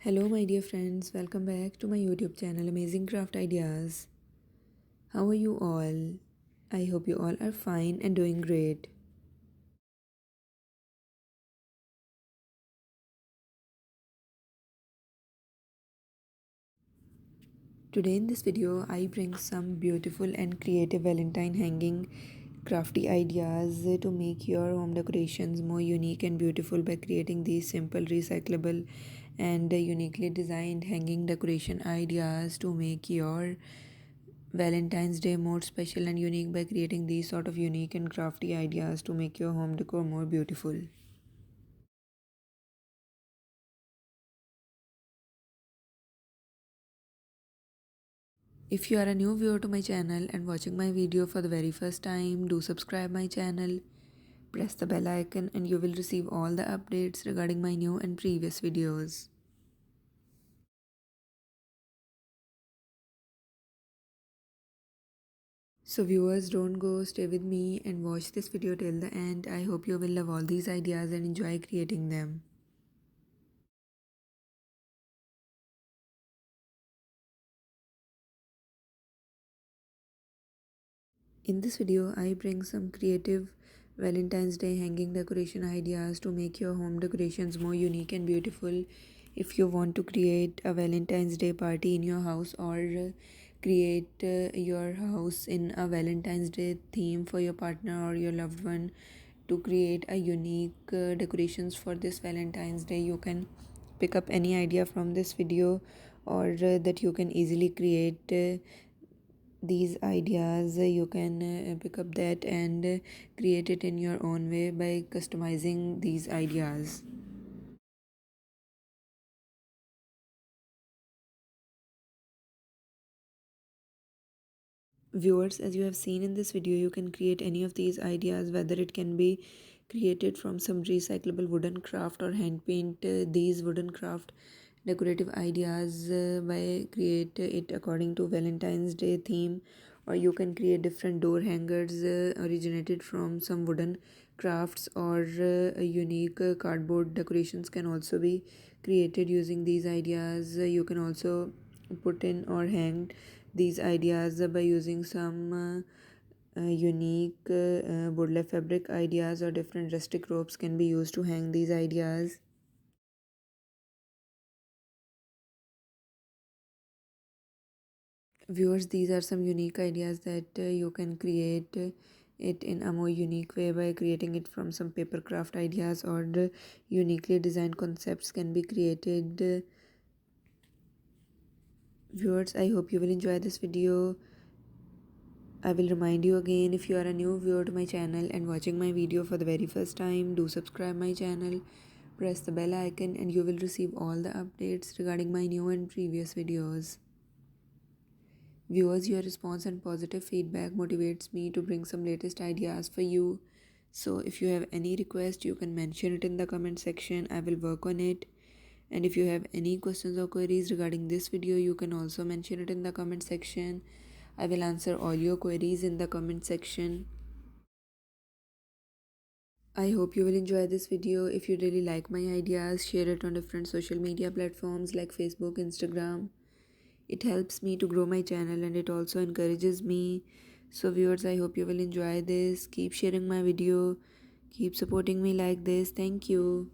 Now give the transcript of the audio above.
Hello, my dear friends, welcome back to my YouTube channel Amazing Craft Ideas. How are you all? I hope you all are fine and doing great. Today, in this video, I bring some beautiful and creative Valentine hanging crafty ideas to make your home decorations more unique and beautiful by creating these simple, recyclable, and uniquely designed hanging decoration ideas to make your Valentine's Day more special and unique by creating these sort of unique and crafty ideas to make your home decor more beautiful. If you are a new viewer to my channel and watching my video for the very first time, do subscribe my channel, press the bell icon and you will receive all the updates regarding my new and previous videos. So viewers, don't go, stay with me and watch this video till the end. I hope you will love all these ideas and enjoy creating them. In this video, I bring some creative Valentine's Day hanging decoration ideas to make your home decorations more unique and beautiful. If you want to create a Valentine's Day party in your house or create your house in a Valentine's Day theme for your partner or your loved one to create a unique decorations for this Valentine's Day, you can pick up any idea from this video or that you can easily create these ideas. You can pick up that and create it in your own way by customizing these ideas. Viewers, as you have seen in this video, you can create any of these ideas, whether it can be created from some recyclable wooden craft or hand paint these wooden craft decorative ideas by create it according to Valentine's Day theme, or you can create different door hangers originated from some wooden crafts, or unique cardboard decorations can also be created using these ideas. You can also put in or hang these ideas by using some unique burlap fabric ideas, or different rustic ropes can be used to hang these ideas. Viewers, these are some unique ideas that you can create it in a more unique way by creating it from some paper craft ideas, or the uniquely designed concepts can be created. Viewers, I hope you will enjoy this video. I will remind you again, if you are a new viewer to my channel and watching my video for the very first time, do subscribe my channel, press the bell icon and you will receive all the updates regarding my new and previous videos. Viewers, your response and positive feedback motivates me to bring some latest ideas for you. So if you have any request, you can mention it in the comment section. I will work on it. And if you have any questions or queries regarding this video, you can also mention it in the comment section. I will answer all your queries in the comment section. I hope you will enjoy this video. If you really like my ideas, share it on different social media platforms like Facebook, Instagram. It helps me to grow my channel and it also encourages me. So viewers, I hope you will enjoy this. Keep sharing my video. Keep supporting me like this. Thank you.